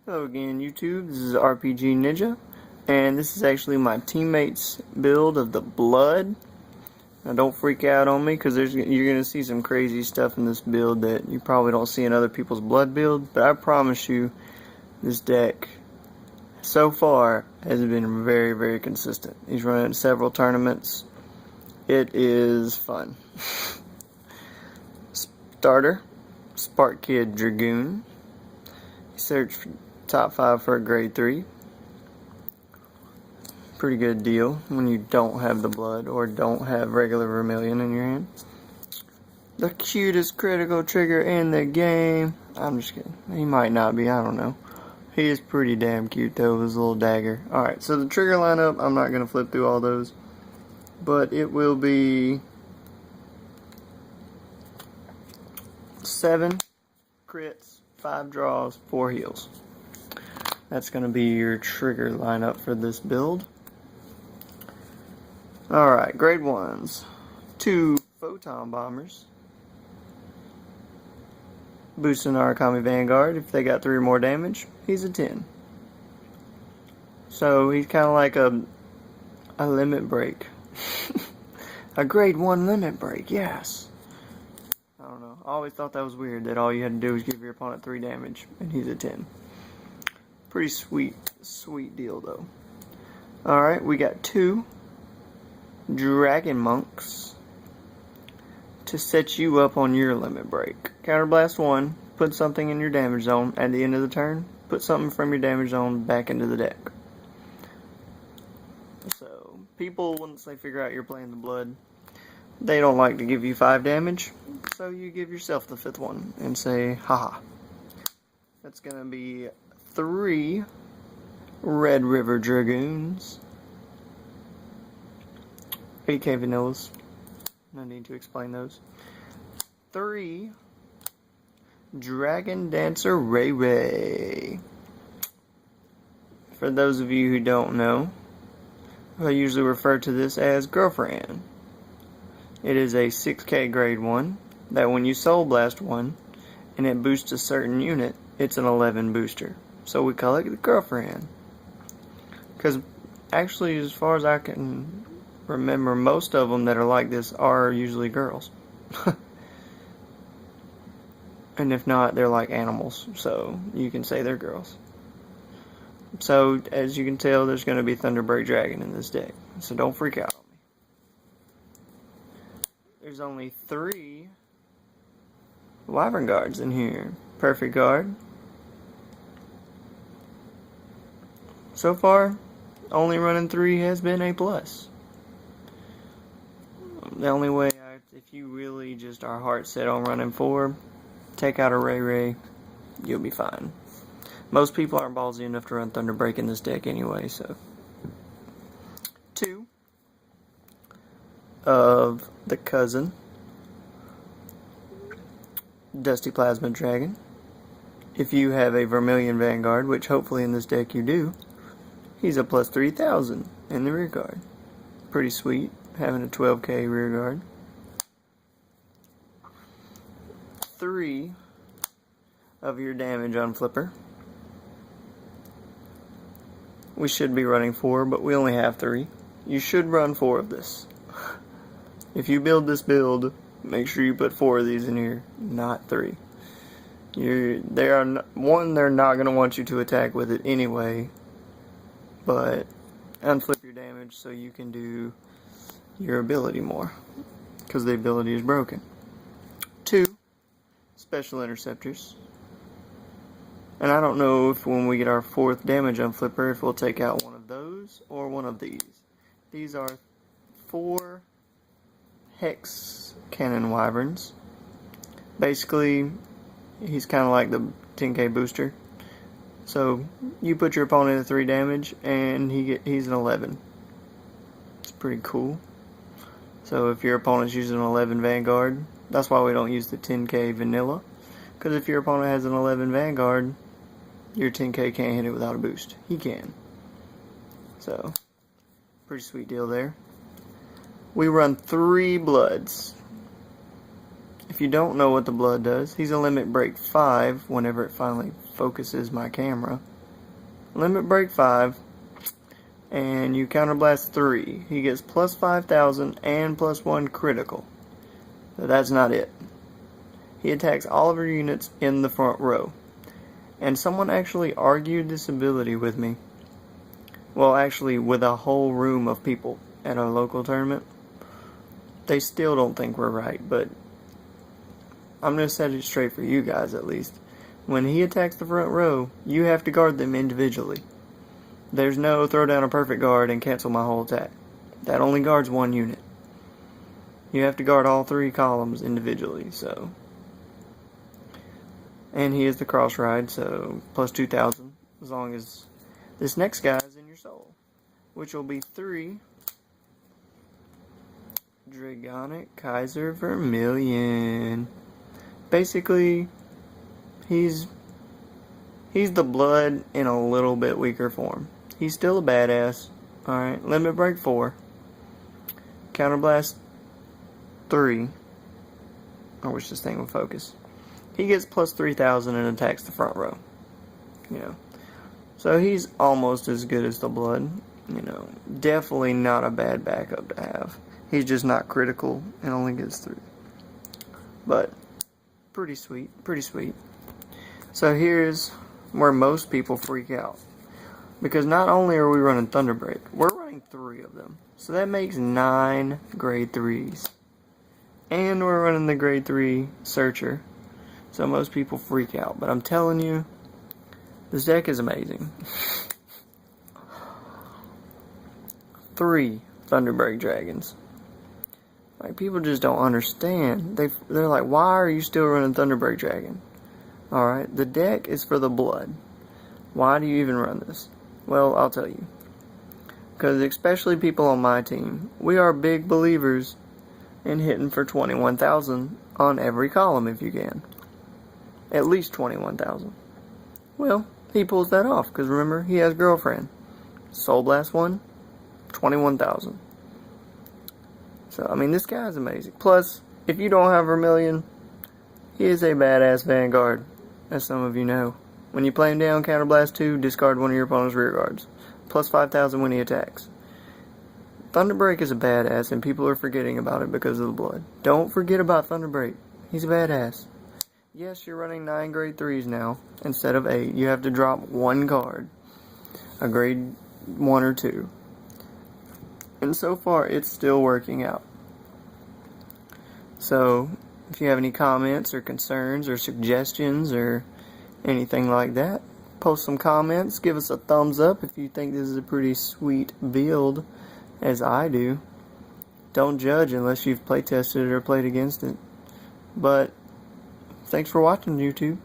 Hello again, YouTube. This is RPG Ninja, and this is actually my teammate's build of the blood. Now, don't freak out on me, because you're going to see some crazy stuff in this build that you probably don't see in other people's blood build, but I promise you, this deck, so far, has been very, very consistent. He's running several tournaments. It is fun. Starter, Spark Kid Dragoon. Search for top 5 for a grade 3. Pretty good deal when you don't have the blood or don't have regular vermilion in your hand. The cutest critical trigger in the game. I'm just kidding. He might not be, I don't know. He is pretty damn cute though with his little dagger. Alright, so the trigger lineup, I'm not going to flip through all those. But it will be 7 crits, 5 draws, 4 heals. That's going to be your trigger lineup for this build. Alright, grade 1s. 2 photon bombers. Boosting Narukami Vanguard. If they got 3 or more damage, he's a 10. So he's kind of like a limit break. A grade 1 limit break, yes. I don't know. I always thought that was weird that all you had to do was give your opponent 3 damage and he's a 10. Pretty sweet deal though. Alright, we got 2 Dragon Monks to set you up on your limit break. Counterblast 1, put something in your damage zone at the end of the turn, put something from your damage zone back into the deck. So, people, once they figure out you're playing the blood, they don't like to give you 5 damage, so you give yourself the 5th one and say, haha. That's gonna be 3 Red River Dragoons. 8k vanillas. No need to explain those. 3 Dragon Dancer Ray Ray. For those of you who don't know, I usually refer to this as Girlfriend. It is a 6k grade 1 that when you Soul Blast one and it boosts a certain unit, it's an 11 booster. So we call it the Girlfriend. Because actually, as far as I can remember, most of them that are like this are usually girls. And if not, they're like animals, so you can say they're girls. So, as you can tell, there's going to be Thunderbreak Dragon in this deck, so don't freak out on me. There's only 3 Wyvern Guards in here. Perfect Guard. So far, only running 3 has been A+. The only way, if you really just are heart set on running 4, take out a Ray Ray, you'll be fine. Most people aren't ballsy enough to run Thunderbreak in this deck anyway, so. 2 of the cousin, Dusty Plasma Dragon. If you have a Vermilion Vanguard, which hopefully in this deck you do, he's a plus 3,000 in the rear guard. Pretty sweet, having a 12k rear guard. 3 of your damage on Flipper. We should be running 4, but we only have 3. You should run 4 of this. If you build this build, make sure you put 4 of these in here, not 3. They're not going to want you to attack with it anyway, but unflip your damage so you can do your ability more, because the ability is broken. 2 Special Interceptors. And I don't know if when we get our 4th damage on Flipper, if we'll take out one of those or one of these. These are 4 Hex Cannon Wyverns. Basically, he's kind of like the 10k booster. So, you put your opponent at 3 damage, and he's an 11. It's pretty cool. So, if your opponent's using an 11 Vanguard, that's why we don't use the 10k vanilla. Because if your opponent has an 11 Vanguard, your 10k can't hit it without a boost. He can. So, pretty sweet deal there. We run 3 Bloods. If you don't know what the blood does, he's a limit break 5 whenever it finally focuses my camera. limit break 5, and you counterblast 3. He gets plus 5,000 and plus 1 critical. But that's not it. He attacks all of your units in the front row. And someone actually argued this ability with me. Well, actually, with a whole room of people at a local tournament. They still don't think we're right, but I'm going to set it straight for you guys at least. When he attacks the front row, you have to guard them individually. There's no throw down a perfect guard and cancel my whole attack. That only guards one unit. You have to guard all 3 columns individually, so. And he is the cross ride, so plus 2,000, as long as this next guy is in your soul, which will be 3 Dragonic Kaiser Vermilion. Basically, he's the blood in a little bit weaker form. He's still a badass. Alright, limit break 4. Counterblast 3. I wish this thing would focus. He gets plus 3,000 and attacks the front row. You know. So he's almost as good as the blood. You know, definitely not a bad backup to have. He's just not critical and only gets 3. But pretty sweet, pretty sweet. So here's where most people freak out. Because not only are we running Thunderbreak, we're running 3 of them. So that makes 9 grade 3s. And we're running the grade 3 Searcher. So most people freak out. But I'm telling you, this deck is amazing. 3 Thunderbreak Dragons. Like, people just don't understand. They're like, why are you still running Thunderbreak Dragon? Alright, the deck is for the blood. Why do you even run this? Well, I'll tell you. Because especially people on my team, we are big believers in hitting for 21,000 on every column if you can. At least 21,000. Well, he pulls that off, because remember, he has girlfriend. Soul Blast 1, 21,000. So, I mean, this guy's amazing. Plus, if you don't have Vermilion, he is a badass Vanguard, as some of you know. When you play him down, Counterblast 2, discard one of your opponent's rear guards. Plus 5,000 when he attacks. Thunderbreak is a badass, and people are forgetting about it because of the blood. Don't forget about Thunderbreak. He's a badass. Yes, you're running 9 grade 3s now, instead of 8. You have to drop 1 card. A grade 1 or 2. And so far, it's still working out. So, if you have any comments or concerns or suggestions or anything like that, post some comments. Give us a thumbs up if you think this is a pretty sweet build, as I do. Don't judge unless you've playtested it or played against it. But, thanks for watching, YouTube.